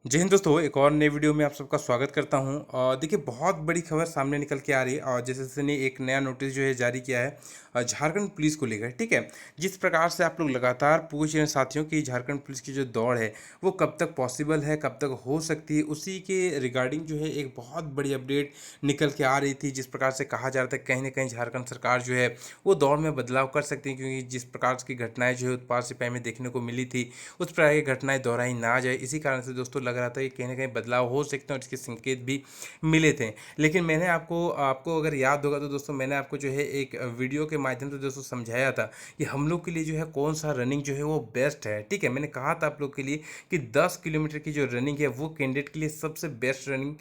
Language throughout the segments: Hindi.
जय हिंद दोस्तों, एक और नए वीडियो में आप सबका स्वागत करता हूं। और देखिए, बहुत बड़ी खबर सामने निकल के आ रही है और जैसे जैसे ने एक नया नोटिस जो है जारी किया है झारखंड पुलिस को लेकर। ठीक है, जिस प्रकार से आप लोग लगातार पूछ रहे हैं साथियों कि झारखंड पुलिस की जो दौड़ है वो कब तक पॉसिबल है, कब तक हो सकती है, उसी के रिगार्डिंग जो है एक बहुत बड़ी अपडेट निकल के आ रही थी। जिस प्रकार से कहा जा रहा था कहीं ना कहीं झारखंड सरकार जो है वो दौड़ में बदलाव कर सकती है, क्योंकि जिस प्रकार की घटनाएं जो है उत्पाद सिपाही में देखने को मिली थी उस प्रकार की घटनाएं दोहराई ना जाए, इसी कारण से दोस्तों लग रहा था कि कहीं ना कहीं बदलाव हो सकते हैं और इसके संकेत भी मिले थे। लेकिन मैंने आपको आपको अगर याद होगा तो दोस्तों मैंने आपको जो है एक वीडियो के माध्यम से दोस्तों समझाया था कि हम लोग के लिए जो है कौन सा रनिंग जो है वो बेस्ट है। ठीक है, मैंने कहा था आप लोग के लिए कि 10 किलोमीटर की जो रनिंग है वो कैंडिडेट के लिए सबसे बेस्ट रनिंग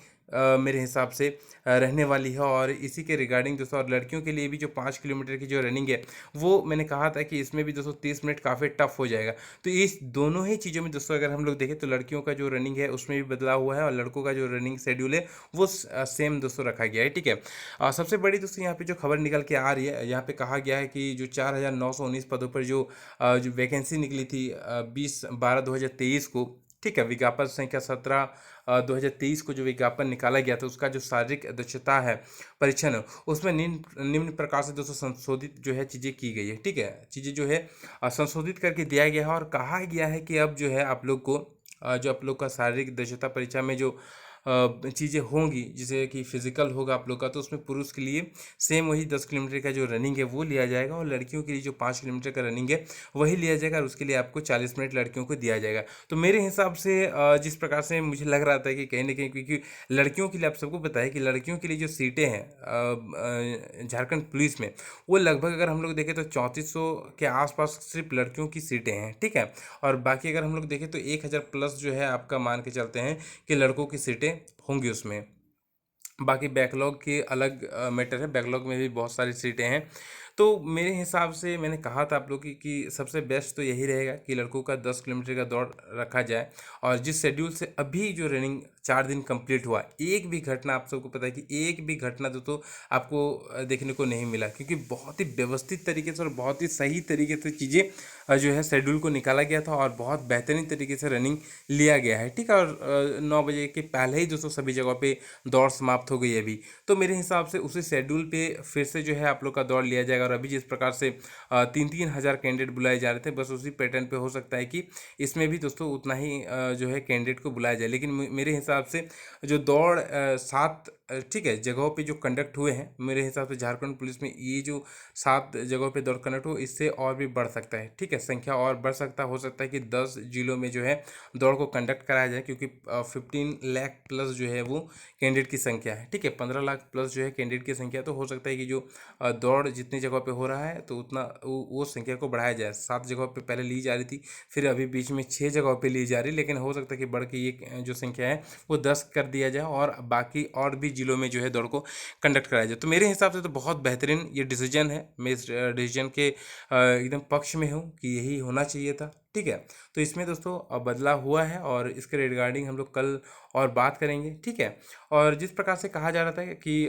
मेरे हिसाब से रहने वाली है। और इसी के रिगार्डिंग दोस्तों और लड़कियों के लिए भी जो 5 किलोमीटर की जो रनिंग है वो मैंने कहा था कि इसमें भी दोस्तों 30 मिनट काफ़ी टफ हो जाएगा। तो इस दोनों ही चीज़ों में दोस्तों अगर हम लोग देखें तो लड़कियों का जो रनिंग है उसमें भी बदलाव हुआ है और लड़कों का जो रनिंग शेड्यूल है वो सेम दोस्तों रखा गया है। ठीक है, सबसे बड़ी दोस्तों यहाँ पे जो खबर निकल के आ रही है, यहाँ पे कहा गया है कि जो 4,919 पदों पर जो वैकेंसी निकली थी 20/12/2023 को। ठीक है, विज्ञापन संख्या 17/2023 को जो विज्ञापन निकाला गया था उसका जो शारीरिक दक्षता है परीक्षण है, उसमें निम्न निम्न प्रकार से दोस्तों संशोधित जो है चीज़ें की गई है। ठीक है, चीज़ें जो है संशोधित करके दिया गया है और कहा गया है कि अब जो है आप लोग को जो आप लोग का शारीरिक दक्षता परीक्षा में जो चीज़ें होंगी, जैसे कि फिजिकल होगा आप लोग का, तो उसमें पुरुष के लिए सेम वही 10 किलोमीटर का जो रनिंग है वो लिया जाएगा और लड़कियों के लिए जो 5 किलोमीटर का रनिंग है वही लिया जाएगा और उसके लिए आपको 40 मिनट लड़कियों को दिया जाएगा। तो मेरे हिसाब से जिस प्रकार से मुझे लग रहा था कि कहीं ना कहीं, क्योंकि लड़कियों के लिए आप सबको पता है कि लड़कियों के लिए जो सीटें हैं झारखंड पुलिस में वो लगभग अगर हम लोग देखें तो 3400 के आसपास सिर्फ लड़कियों की सीटें हैं। ठीक है, और बाकी अगर हम लोग देखें तो 1000 प्लस जो है आपका मान के चलते हैं कि लड़कों की सीटें होंगी उसमें। बाकी बैकलॉग की अलग मैटर है, बैकलॉग में भी बहुत सारी सीटें हैं। तो मेरे हिसाब से मैंने कहा था आप लोग की कि सबसे बेस्ट तो यही रहेगा कि लड़कों का 10 किलोमीटर का दौड़ रखा जाए। और जिस शेड्यूल से अभी जो रनिंग 4 दिन कंप्लीट हुआ, एक भी घटना आप सबको पता है कि एक भी घटना तो आपको देखने को नहीं मिला, क्योंकि बहुत ही व्यवस्थित तरीके से और बहुत ही सही तरीके से चीज़ें जो है शेड्यूल को निकाला गया था और बहुत बेहतरीन तरीके से रनिंग लिया गया है। ठीक है, और 9 बजे के पहले ही दोस्तों सभी जगहों पे दौड़ समाप्त हो गई है अभी। तो मेरे हिसाब से उसी शेड्यूल पे फिर से जो है आप लोग का दौड़ लिया जाएगा। और अभी जिस प्रकार से 3-3 हज़ार कैंडिडेट बुलाए जा रहे थे, बस उसी पैटर्न पे हो सकता है कि इसमें भी दोस्तों उतना ही जो है कैंडिडेट को बुलाया जाए। लेकिन मेरे हिसाब से जो दौड़ 7 ठीक है जगहों पे जो कंडक्ट हुए हैं, मेरे हिसाब से झारखंड पुलिस में ये जो 7 जगहों पे दौड़ कंडक्ट हो, इससे और भी बढ़ सकता है। ठीक है, संख्या और बढ़ सकता हो सकता है कि 10 जिलों में जो है दौड़ को कंडक्ट कराया जाए, क्योंकि 15 लाख प्लस जो है वो कैंडिडेट की संख्या है। ठीक है, 15 लाख प्लस जो है कैंडिडेट की संख्या, तो हो सकता है कि जो दौड़ जितनी जगह पे हो रहा है तो उतना वो संख्या को बढ़ाया जाए। 7 जगहों पे पहले ली जा रही थी, फिर अभी बीच में 6 जगहों पे ली जा रही, लेकिन हो सकता है कि बढ़ के ये जो संख्या है वो 10 कर दिया जाए और बाकी और भी जिलों में जो है दौड़ को कंडक्ट कराया जाए। तो मेरे हिसाब से तो बहुत बेहतरीन ये डिसीजन है। मैं इस डिसीजन के एकदम पक्ष में हूँ कि यही होना चाहिए था। ठीक है, तो इसमें दोस्तों बदलाव हुआ है और इसके रिगार्डिंग हम लोग कल और बात करेंगे। ठीक है, और जिस प्रकार से कहा जा रहा था कि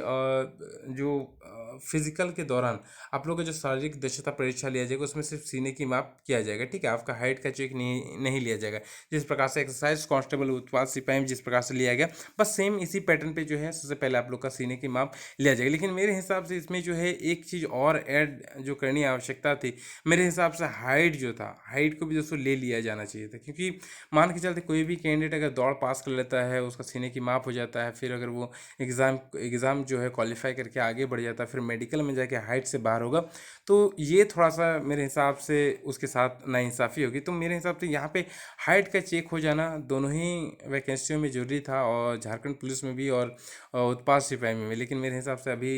जो फिजिकल के दौरान आप लोग का जो शारीरिक दक्षता परीक्षा लिया जाएगा उसमें सिर्फ सीने की माप किया जाएगा। ठीक है, आपका हाइट का चेक नहीं लिया जाएगा। जिस प्रकार से एक्सरसाइज कांस्टेबल उत्पाद सिपाही में जिस प्रकार से लिया गया, बस सेम इसी पैटर्न पे जो है सबसे पहले आप लोग का सीने की माप लिया जाएगा। लेकिन मेरे हिसाब से इसमें जो है एक चीज़ और ऐड जो करनी आवश्यकता थी, मेरे हिसाब से हाइट जो था, हाइट को भी दोस्तों ले लिया जाना चाहिए था। क्योंकि मान के चलते कोई भी कैंडिडेट अगर दौड़ पास कर लेता है, उसका सीने की माप हो जाता है, फिर अगर वो एग्ज़ाम जो है क्वालिफाई करके आगे बढ़ जाता है, फिर मेडिकल में जाके हाइट से बाहर होगा, तो ये थोड़ा सा मेरे हिसाब से उसके साथ नाइंसाफ़ी होगी। तो मेरे हिसाब से यहाँ पे हाइट का चेक हो जाना दोनों ही वैकेंसियों में ज़रूरी था, और झारखंड पुलिस में भी और उत्पाद सिपाही में भी। लेकिन मेरे हिसाब से अभी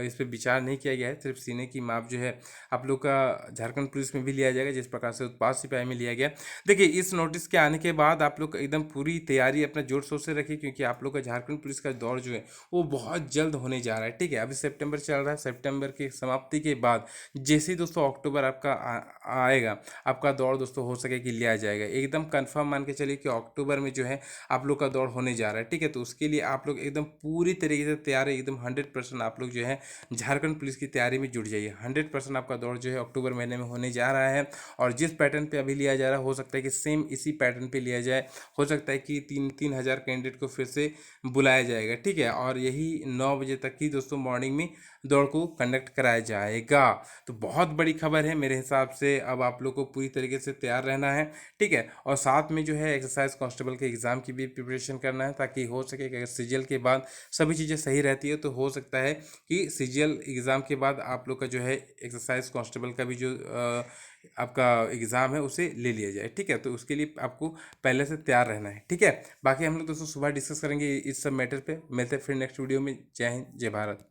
इस पर विचार नहीं किया गया है। सिर्फ सीने की माप जो है आप लोग का झारखंड पुलिस में भी लिया जाएगा, जिस प्रकार से उत्पाद सिपाही में लिया गया। देखिए, इस नोटिस के आने के बाद आप लोग एकदम पूरी तैयारी अपना जोर शोर से रखिए, क्योंकि आप लोग का झारखंड पुलिस का दौर जो है वो बहुत जल्द होने जा रहा है। ठीक है, अभी सितंबर चल रहा है, सितंबर की समाप्ति के बाद जैसे ही दोस्तों अक्टूबर आपका आएगा, आपका दौड़ दोस्तों हो सके कि लिया जाएगा। एकदम कंफर्म मान के चलिए कि अक्टूबर में जो है आप लोग का दौड़ होने जा रहा है। ठीक है, तो उसके लिए आप लोग एकदम पूरी तरीके से तैयार है, एकदम 100% आप लोग जो है झारखंड पुलिस की तैयारी में जुट जाइए। 100% आपका दौड़ जो है अक्टूबर महीने में होने जा रहा है। और जिस पैटर्न पे अभी लिया लिया जा रहा है, हो सकता है कि सेम इसी पैटर्न पे लिया जाए, हो सकता है कि 3,000 कैंडिडेट को फिर से बुलाया जाएगा, ठीक है। और यही 9 बजे तक ही दोस्तों मॉर्निंग में दौड़ को कंडक्ट कराया जाएगा। तो बहुत बड़ी खबर है मेरे हिसाब से। अब आप लोग को पूरी तरीके से तैयार रहना है, ठीक है। और साथ में जो है एक्सरसाइज कांस्टेबल के एग्ज़ाम की भी प्रिपरेशन करना है, ताकि हो सके कि अगर सीजीएल के बाद सभी चीज़ें सही रहती है तो हो सकता है कि सीजीएल एग्ज़ाम के बाद आप लोग का जो है एक्सरसाइज कांस्टेबल का भी जो आपका एग्ज़ाम है उसे ले लिया जाए, ठीक है। तो उसके लिए आपको पहले से तैयार रहना है, ठीक है। बाकी हम लोग दोस्तों सुबह डिस्कस करेंगे इस सब मैटर पे। मिलते हैं फिर नेक्स्ट वीडियो में। जय हिंद, जय भारत।